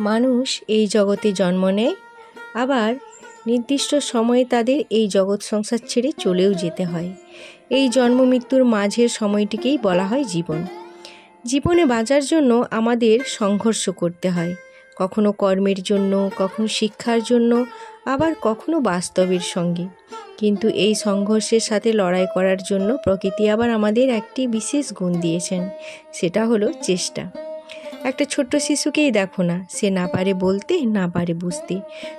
মানুষ এই জগতে জন্ম নেয়, আবার নির্দিষ্ট সময়ে তাদের এই জগৎ সংসার ছেড়ে চলেও যেতে হয়। এই জন্ম মৃত্যুর মাঝের সময়টিকেই বলা হয় জীবন। জীবনে বাঁচার জন্য আমাদের সংঘর্ষ করতে হয়, কখনো কর্মের জন্য, কখনো শিক্ষার জন্য, আবার কখনো বাস্তবের সঙ্গে। কিন্তু এই সংঘর্ষের সাথে লড়াই করার জন্য প্রকৃতি আবার আমাদের একটি বিশেষ গুণ দিয়েছেন, সেটা হলো চেষ্টা। একটা ছোট্ট শিশুকেই দেখো না, সে না পারে বলতে, না পারে বুঝতে,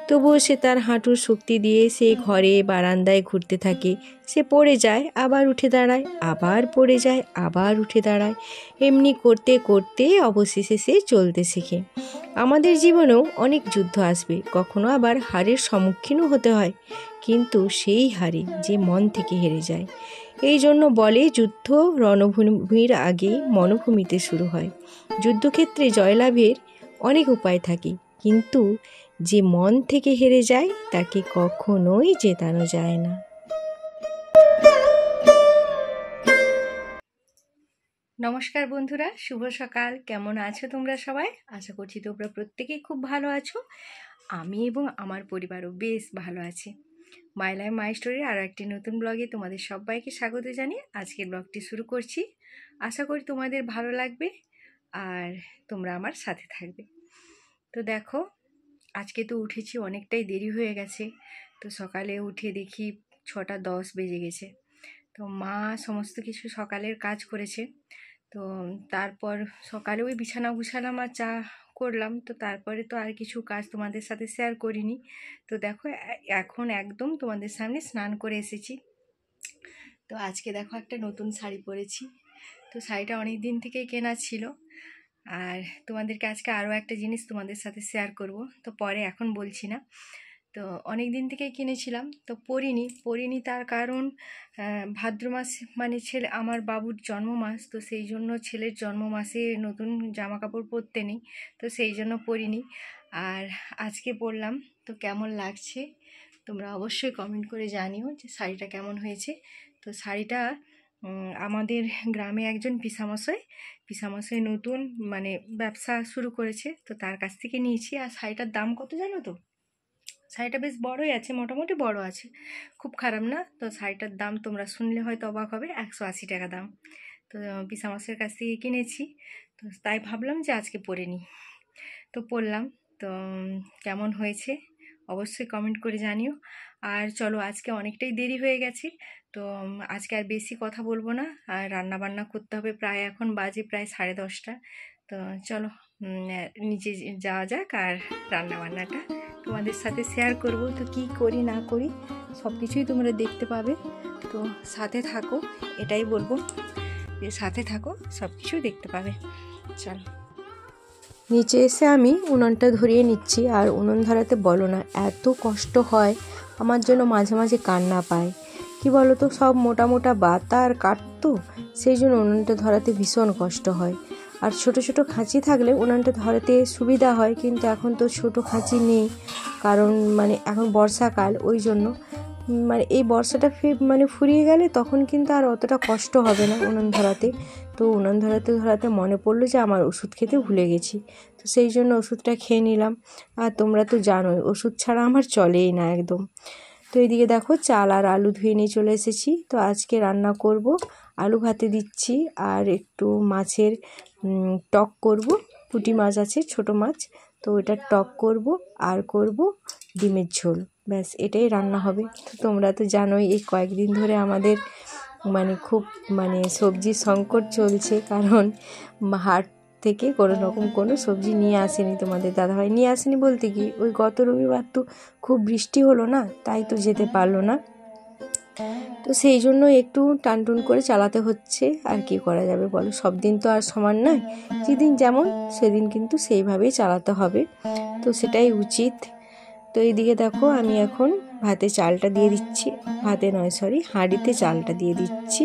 তবুও সে তার হাঁটুর শক্তি দিয়ে সে ঘরে বারান্দায় ঘুরতে থাকে। সে পড়ে যায়, আবার উঠে দাঁড়ায়, আবার পড়ে যায়, আবার উঠে দাঁড়ায়। এমনি করতে করতে অবশেষে সে চলতে শেখে। আমাদের জীবনেও অনেক যুদ্ধ আসবে, কখনো আবার হারের সম্মুখীনও হতে হয়, কিন্তু সেই হারে যে মন থেকে হেরে যায়। এই জন্য বলে, যুদ্ধ রণভূমির আগে মনোভূমিতে শুরু হয়। যুদ্ধক্ষেত্রে জয়লাভের অনেক উপায় থাকে, কিন্তু যে মন থেকে হেরে যায় তাকে কখনোই জেতানো যায় না। নমস্কার বন্ধুরা, শুভ সকাল। কেমন আছো তোমরা সবাই? আশা করছি তোমরা প্রত্যেকেই খুব ভালো আছো। আমি এবং আমার পরিবারও বেশ ভালো আছে। মাই লাইফ মাই স্টোরির আরও একটি নতুন ব্লগে তোমাদের সবাইকে স্বাগত জানিয়ে আজকের ব্লগটি শুরু করছি। আশা করি তোমাদের ভালো লাগবে আর তোমরা আমার সাথে থাকবে। তো দেখো, আজকে তো উঠেছি, অনেকটাই দেরি হয়ে গেছে। তো সকালে উঠে দেখি 6:10 বেজে গেছে। তো মা সমস্ত কিছু সকালের কাজ করেছে। তো তারপর সকালে ওই বিছানা গুছালাম আর চা করলাম। তো তারপরে তো আর কিছু কাজ তোমাদের সাথে শেয়ার করিনি। তো দেখো, এখন একদম তোমাদের সামনে স্নান করে এসেছি। তো আজকে দেখো একটা নতুন শাড়ি পরেছি। তো শাড়িটা অনেক দিন থেকেই কেনা ছিল। আর তোমাদেরকে আজকে আরও একটা জিনিস তোমাদের সাথে শেয়ার করব, তো পরে, এখন বলছি না। তো অনেক দিন থেকেই কিনেছিলাম, তো পরিনি তার কারণ ভাদ্র মাস মানে আমার বাবুর জন্ম মাস, তো সেই জন্য ছেলের জন্ম মাসে নতুন জামা কাপড় পরতে নেই, তো সেই জন্য পরিনি। আর আজকে পরলাম, তো কেমন লাগছে তোমরা অবশ্যই কমেন্ট করে জানিও যে শাড়িটা কেমন হয়েছে। তো শাড়িটা আমাদের গ্রামে একজন পিসামশাই নতুন মানে ব্যবসা শুরু করেছে, তো তার কাছ থেকে নিয়েছি। আর শাড়িটার দাম কত জানো তো? শাড়িটা বেশ বড়ই আছে, মোটামুটি বড় আছে, খুব খারাপ না। তো শাড়িটার দাম তোমরা শুনলে হয়তো অবাক হবে, 180 টাকা দাম। তো পিসামশাইয়ের কাছ থেকে কিনেছি, তো তাই ভাবলাম যে আজকে পরে নিই। তো পরলাম। তো কেমন হয়েছে অবশ্যই কমেন্ট করে জানিও। আর চলো, আজকে অনেকটাই দেরি হয়ে গেছে, তো আজকে আর বেশি কথা বলবো না। আর রান্না বান্না করতে হবে, প্রায় এখন বাজে প্রায় 10:30। তো চলো নিচে যাওয়া যাক আর রান্না বান্নাটা তোমাদের সাথে শেয়ার করব। তো কি করি না করি সব কিছুই তোমরা দেখতে পাবে, তো সাথে থাকো, এটাই বলবো যে সাথে থাকো, সব কিছু দেখতে পাবে। চলো, নিচে এসে আমি উনুনটা ধরিয়ে নিচ্ছি। আর উনুন ধরাতে বলো না, এত কষ্ট হয় আমার জন্য, মাঝে মাঝে কান্না পায়। কি বলো তো, সব মোটা মোটা বাতা আর কাঠ, তো সেই জন্য উনুনটা ধরাতে ভীষণ কষ্ট হয়। আর ছোট ছোট খাঁচি থাকলে উনুনটা ধরাতে সুবিধা হয়, কিন্তু এখন তো ছোট খাঁচি নেই, কারণ মানে এখন বর্ষাকাল, ওই জন্য মানে এই বর্ষাটা ফুরিয়ে গেলে তখন কিন্তু আর অতটা কষ্ট হবে না উনুন ধরাতে। তো উনুন ধরাতে মনে পড়লো যে আমার ওষুধ খেতে ভুলে গেছি, তো সেই জন্য ওষুধটা খেয়ে নিলাম। আর তোমরা তো জানোই ওষুধ ছাড়া আমার চলেই না একদম। তো এইদিকে দেখো, চাল আর আলু ধুয়ে নিয়ে চলে এসেছি। তো আজকে রান্না করব, আলু ভাতে দিচ্ছি, আর একটু মাছের টক করব। পুঁটি মাছ আছে, ছোট মাছ, তো ওইটার টক করব, আর করব ডিমের ঝোল। ব্যাস এটাই রান্না হবে। তো তোমরা তো জানোই এই কয়েকদিন ধরে আমাদের খুব সবজির সংকট চলছে, কারণ হাট থেকে কোনো সবজি নিয়ে আসেনি, তোমাদের দাদাভাই নিয়ে আসেনি বলতে কি ওই গত রবিবার তো খুব বৃষ্টি হলো না, তাই তো যেতে পারলো না। তো সেই জন্য একটু টানটুন করে চালাতে হচ্ছে, আর কি করা যাবে বলো, সব দিন তো আর সমান নয়, যেদিন যেমন সেদিন কিন্তু সেইভাবেই চালাতে হবে, তো সেটাই উচিত। তো এইদিকে দেখো আমি এখন ভাতে চালটা দিয়ে দিচ্ছি, ভাতে নয় সরি হাঁড়িতে চালটা দিয়ে দিচ্ছি।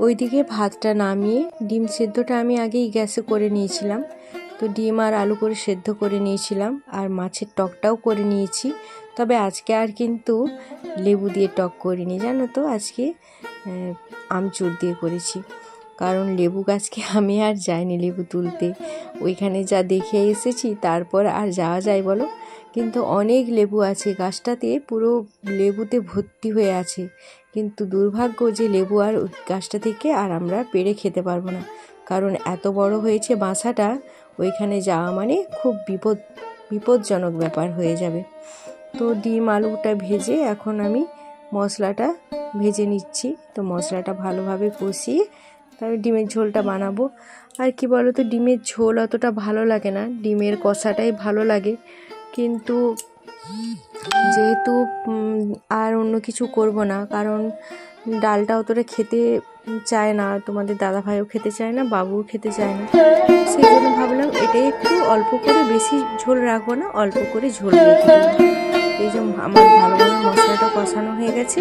ওইদিকে ভাতটা নামিয়ে ডিম সেদ্ধটা আমি আগেই গ্যাসে করে নিয়েছিলাম, তো ডিম আর আলু করে সেদ্ধ করে নিয়েছিলাম, আর মাছের টকটাও করে নিয়েছি। তবে আজকে আর কিন্তু লেবু দিয়ে টক করিনি, জানো তো, আজকে আমচুর দিয়ে করেছি, কারণ লেবু গাছকে আমি আর যাইনি লেবু তুলতে, ওইখানে যা দেখে এসেছি তারপর আর যাওয়া যায় বলো। কিন্তু অনেক লেবু আছে গাছটাতে, পুরো লেবুতে ভর্তি হয়ে আছে, কিন্তু দুর্ভাগ্য যে লেবু আর গাছটা থেকে আর আমরা পেড়ে খেতে পারবো না, কারণ এত বড় হয়েছে বাসাটা, ওইখানে যাওয়া মানে খুব বিপজ্জনক ব্যাপার হয়ে যাবে। তো ডিম আলুটা ভেজে এখন আমি মশলাটা ভেজে নিচ্ছি, তো মশলাটা ভালোভাবে কষিয়ে তারপর ডিমের ঝোলটা বানাবো। আর কি বলো তো, ডিমের ঝোল অতটা ভালো লাগে না, ডিমের কষাটাই ভালো লাগে, কিন্তু যেহেতু আর অন্য কিছু করব না, কারণ ডালটা অতটা খেতে চায় না, তোমাদের দাদাভাইও খেতে চায় না, বাবুও খেতে চায় না, সেই জন্য ভাবলাম এটাই একটু অল্প করে, বেশি ঝোল রাখবো না, অল্প করে ঝোল রেখে দেবো। এই যে আমার ভালোভাবে মশলাটা কষানো হয়ে গেছে,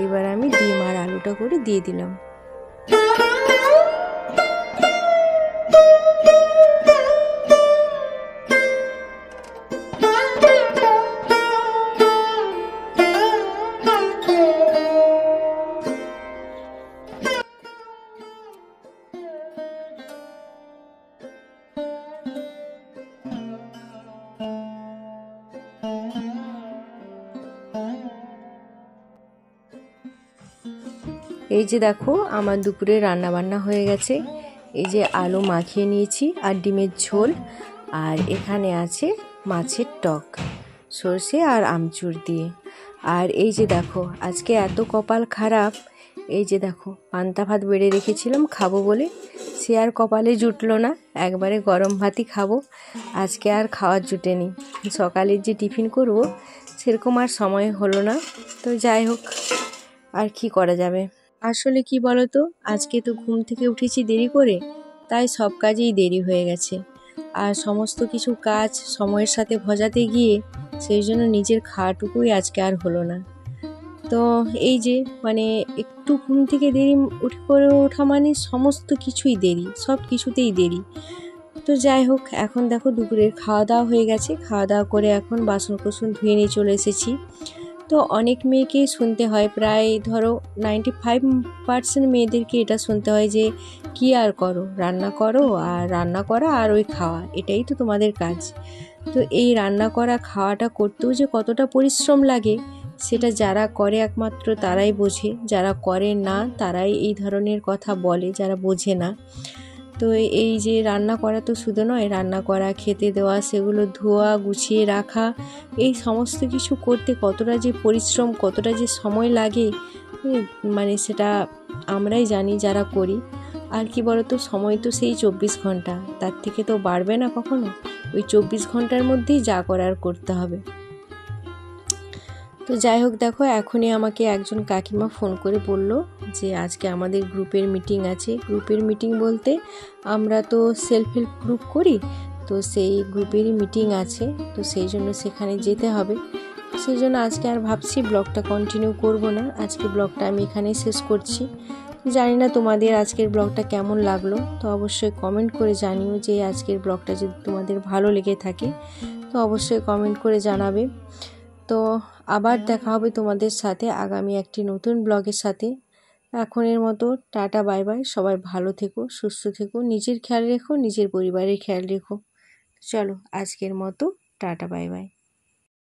এবার আমি ডিম আর আলুটা করে দিয়ে দিলাম। এই যে দেখো আমার দুপুরে রান্না বান্না হয়ে গেছে, এই যে আলু মাখিয়ে নিয়েছি আর ডিমের ঝোল, আর এখানে আছে মাছের টক সর্ষে আর আমচুর দিয়ে। আর এই যে দেখো আজকে এত কপাল খারাপ, এই যে দেখো পান্তা ভাত বেড়ে রেখেছিলাম খাবো বলে, সে আর কপালে জুটলো না, একবারে গরম ভাতই খাবো, আজকে আর খাওয়ার জুটেনি, সকালের যে টিফিন করব সেরকম আর সময় হলো না। তো যাই হোক, আর কি করা যাবে। আসলে কি বলতো, আজকে তো ঘুম থেকে উঠেছি দেরি করে, তাই সব কাজেই দেরি হয়ে গেছে, আর সমস্ত কিছু কাজ সময়ের সাথে ভজাতে গিয়ে সেই জন্য নিজের খাওয়াটুকুই আজকে আর হলো না। তো এই যে একটু ঘুম থেকে দেরি উঠে করে ওঠা মানে সমস্ত কিছুই দেরি, সব কিছুতেই দেরি। তো যাই হোক, এখন দেখো দুপুরের খাওয়া দাওয়া হয়ে গেছে, খাওয়া দাওয়া করে এখন বাসন কোসন ধুয়ে নিয়ে চলে এসেছি। তো অনেক মেয়েকেই শুনতে হয়, প্রায় ধরো 95% মেয়েদেরকে এটা শুনতে হয় যে কি আর করো, রান্না করো, আর রান্না করা আর ওই খাওয়া, এটাই তো তোমাদের কাজ। তো এই রান্না করা খাওয়াটা করতেও যে কতটা পরিশ্রম লাগে সেটা যারা করে একমাত্র তারাই বোঝে, যারা করে না তারাই এই ধরনের কথা বলে, যারা বোঝে না। তো এই যে রান্না করা তো শুধু নয়, রান্না করা, খেতে দেওয়া, সেগুলো ধোয়া, গুছিয়ে রাখা, এই সমস্ত কিছু করতে কতটা যে পরিশ্রম, কতটা যে সময় লাগে, সেটা আমরাই জানি যারা করি। আর কি বলতো, সময় তো সেই 24 ঘন্টা, তার থেকে তো বাড়বে না কখনো, ওই 24 ঘন্টার মধ্যেই যা করার করতে হবে। তো যাই হোক, দেখো এখনই আমাকে একজন কাকিমা ফোন করে বলল যে আজকে আমাদের গ্রুপের মিটিং আছে। গ্রুপের মিটিং বলতে আমরা তো সেলফ হেল্প গ্রুপ করি, তো সেই গ্রুপেরই মিটিং আছে, তো সেই জন্য সেখানে যেতে হবে। সেই জন্য আজকে আর ভাবছি ব্লগটা কন্টিনিউ করব না, আজকে ব্লগটা আমি এখানেই শেষ করছি। জানি না তোমাদের আজকের ব্লগটা কেমন লাগলো, তো অবশ্যই কমেন্ট করে জানিও, যে আজকের ব্লগটা যদি তোমাদের ভালো লেগে থাকে তো অবশ্যই কমেন্ট করে জানাবে। তো আবার দেখা হবে তোমাদের সাথে আগামী একটি নতুন ব্লগের সাথে। এখনের মতো টাটা, বাই বাই, সবাই ভালো থেকো, সুস্থ থেকো, নিজের খেয়াল রেখো, নিজের পরিবারের খেয়াল রেখো। চলো আজকের মতো টাটা বাই বাই।